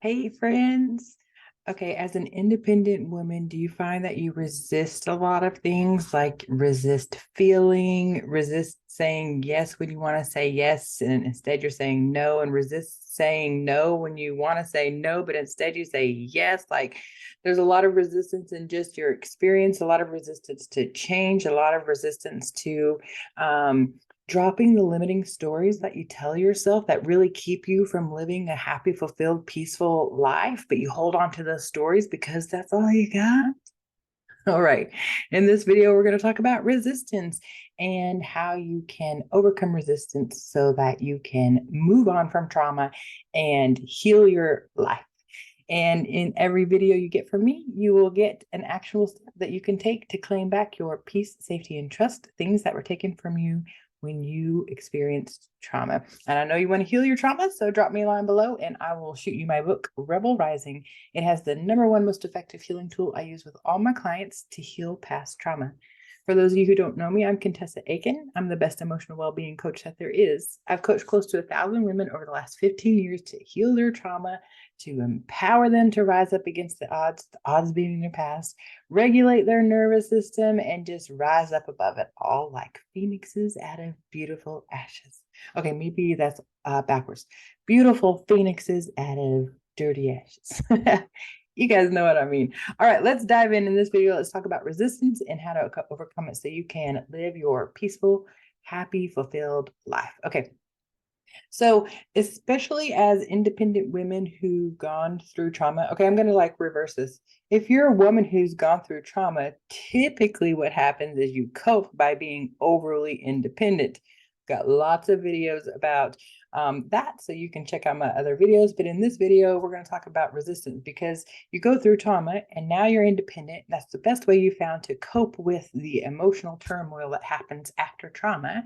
Hey, friends. Okay, as an independent woman, do you find that you resist a lot of things, like resist feeling, resist saying yes when you want to say yes, and instead you're saying no, and resist saying no when you want to say no, but instead you say yes? Like there's a lot of resistance in just your experience, a lot of resistance to change, a lot of resistance to um, dropping the limiting stories that you tell yourself that really keep you from living a happy, fulfilled, peaceful life, but you hold on to those stories because that's all you got. All right. In this video, we're going to talk about resistance and how you can overcome resistance so that you can move on from trauma and heal your life. And in every video you get from me, you will get an actual step that you can take to claim back your peace, safety, and trust, things that were taken from you when you experienced trauma. And I know you want to heal your trauma, so drop me a line below and I will shoot you my book, Rebel Rising. It has the #1 most effective healing tool I use with all my clients to heal past trauma. For those of you who don't know me, I'm Contessa Akin. I'm the best emotional well-being coach that there is. I've coached close to 1,000 women over the last 15 years to heal their trauma, to empower them to rise up against the odds being in their past, regulate their nervous system, and just rise up above it all like phoenixes out of beautiful ashes. Okay, maybe that's backwards. Beautiful phoenixes out of dirty ashes. You guys know what I mean. All right, let's dive in this video. Let's talk about resistance and how to overcome it so you can live your peaceful, happy, fulfilled life. Okay, so especially as independent women who've gone through trauma, okay, I'm going to like reverse this. If you're a woman who's gone through trauma, typically what happens is you cope by being overly independent. Got lots of videos about that, so you can check out my other videos. But in this video, we're going to talk about resistance because you go through trauma and now you're independent. That's the best way you found to cope with the emotional turmoil that happens after trauma.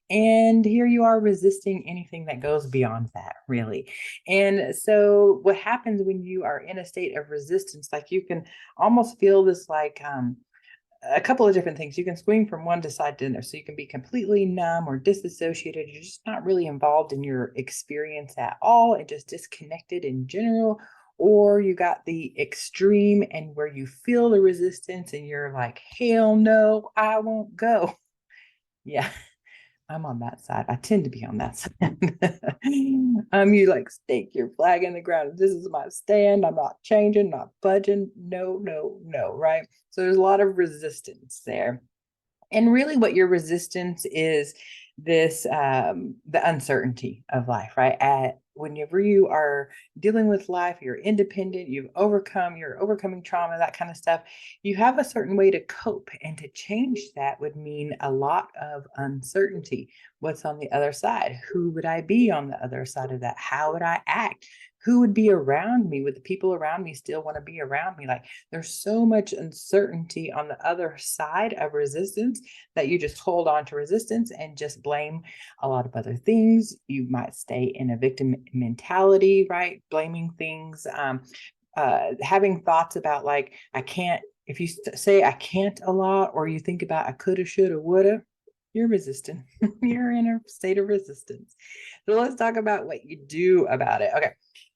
And here you are resisting anything that goes beyond that, really. And so, what happens when you are in a state of resistance, like you can almost feel this like, a couple of different things. You can swing from one to side to another. So you can be completely numb or disassociated. You're just not really involved in your experience at all and just disconnected in general. Or you got the extreme and where you feel the resistance and you're like, hell no, I won't go. Yeah. I'm on that side. I tend to be on that side. You like stake your flag in the ground. This is my stand. I'm not changing, not budging. No, no, no, right? So there's a lot of resistance there. And really what your resistance is this the uncertainty of life, right? Whenever you are dealing with life, you're independent, you're overcoming trauma, that kind of stuff, you have a certain way to cope, and to change that would mean a lot of uncertainty. What's on the other side? Who would I be on the other side of that? How would I act? Who would be around me? Would the people around me still want to be around me? Like there's so much uncertainty on the other side of resistance that you just hold on to resistance and just blame a lot of other things. You might stay in a victim mentality, right? Blaming things, having thoughts about like, I can't, if you say I can't a lot, or you think about I coulda, shoulda, woulda, you're resistant. You're in a state of resistance. So let's talk about what you do about it. Okay.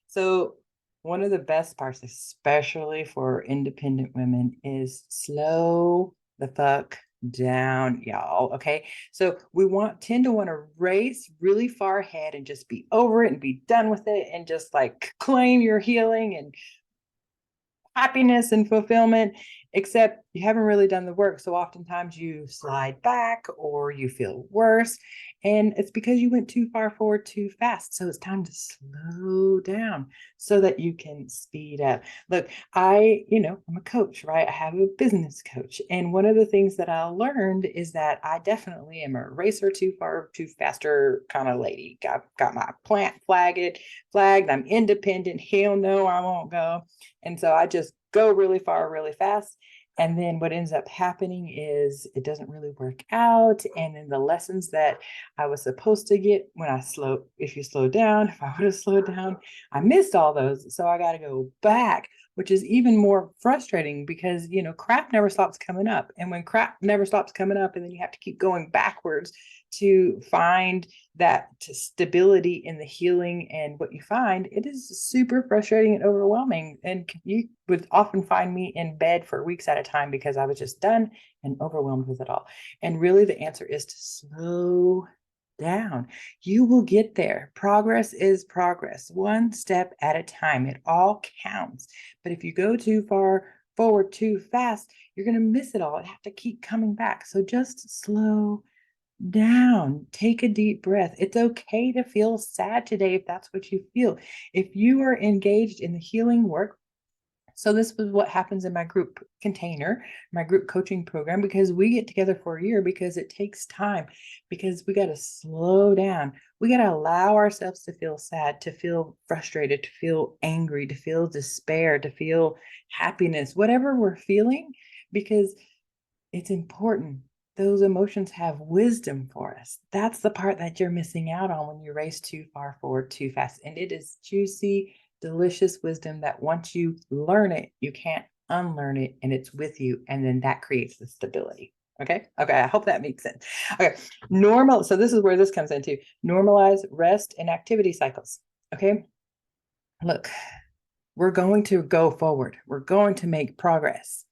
So one of the best parts, especially for independent women, is slow the fuck down, y'all. Okay. So we tend to want to race really far ahead and just be over it and be done with it and just like claim your healing and happiness and fulfillment, except you haven't really done the work. So oftentimes you slide back or you feel worse. And it's because you went too far forward too fast. So it's time to slow down so that you can speed up. Look, I'm a coach, right? I have a business coach. And one of the things that I learned is that I definitely am a racer too far, too faster kind of lady. Got my plant flagged. I'm independent. Hell no, I won't go. And so I just go really far, really fast. And then what ends up happening is it doesn't really work out. And then the lessons that I was supposed to get if you slow down, if I would have slowed down, I missed all those. So I got to go back which is even more frustrating because, crap never stops coming up. And when crap never stops coming up, and then you have to keep going backwards to find that stability in the healing and what you find, it is super frustrating and overwhelming. And you would often find me in bed for weeks at a time because I was just done and overwhelmed with it all. And really the answer is to slow down. You will get there. Progress is progress, one step at a time. It all counts. But if you go too far forward too fast, you're going to miss it all and have to keep coming back. So just slow down. Take a deep breath. It's okay to feel sad today if that's what you feel. If you are engaged in the healing work, so this was what happens in my group container, my group coaching program, because we get together for a year because it takes time, because we got to slow down. We got to allow ourselves to feel sad, to feel frustrated, to feel angry, to feel despair, to feel happiness, whatever we're feeling, because it's important. Those emotions have wisdom for us. That's the part that you're missing out on when you race too far forward too fast. And it is juicy, delicious wisdom that once you learn it, you can't unlearn it, and it's with you. And then that creates the stability. Okay. I hope that makes sense. Okay. So this is where this comes into normalize rest and activity cycles. Okay. Look, we're going to go forward. We're going to make progress.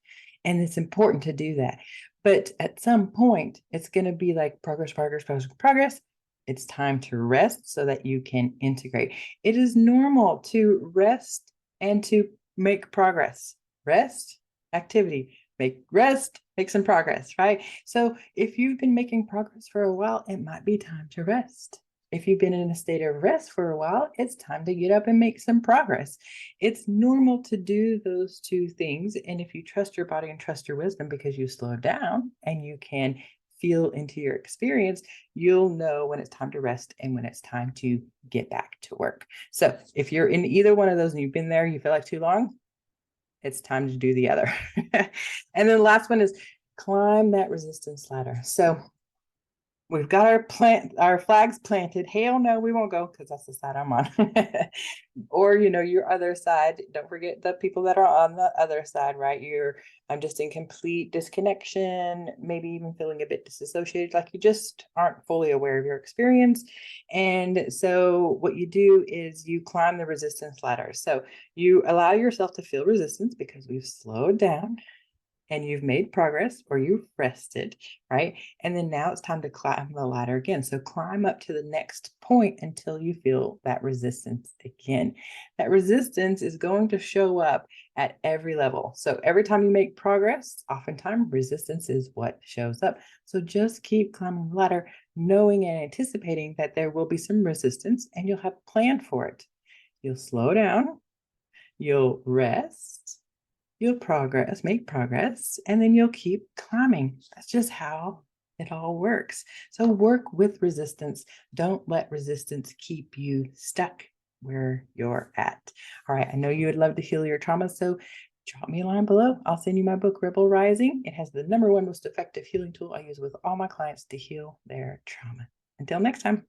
And it's important to do that. But at some point, it's going to be like progress, progress, progress, progress. It's time to rest so that you can integrate. It is normal to rest and to make progress. Rest, activity, make some progress, right? So if you've been making progress for a while, it might be time to rest. If you've been in a state of rest for a while, it's time to get up and make some progress. It's normal to do those two things. And if you trust your body and trust your wisdom because you slow down and you can feel into your experience, you'll know when it's time to rest and when it's time to get back to work. So if you're in either one of those and you've been there, you feel like too long, it's time to do the other. And then the last one is climb that resistance ladder. So we've got our flags planted. Hell no, we won't go because that's the side I'm on. Or, your other side. Don't forget the people that are on the other side, right? I'm just in complete disconnection, maybe even feeling a bit disassociated, like you just aren't fully aware of your experience. And so what you do is you climb the resistance ladder. So you allow yourself to feel resistance because we've slowed down and you've made progress or you've rested, right? And then now it's time to climb the ladder again. So climb up to the next point until you feel that resistance again. That resistance is going to show up at every level. So every time you make progress, oftentimes resistance is what shows up. So just keep climbing the ladder, knowing and anticipating that there will be some resistance and you'll have planned for it. You'll slow down, you'll rest, you'll make progress, and then you'll keep climbing. That's just how it all works. So work with resistance. Don't let resistance keep you stuck where you're at. All right. I know you would love to heal your trauma. So drop me a line below. I'll send you my book, Rebel Rising. It has the #1 most effective healing tool I use with all my clients to heal their trauma. Until next time.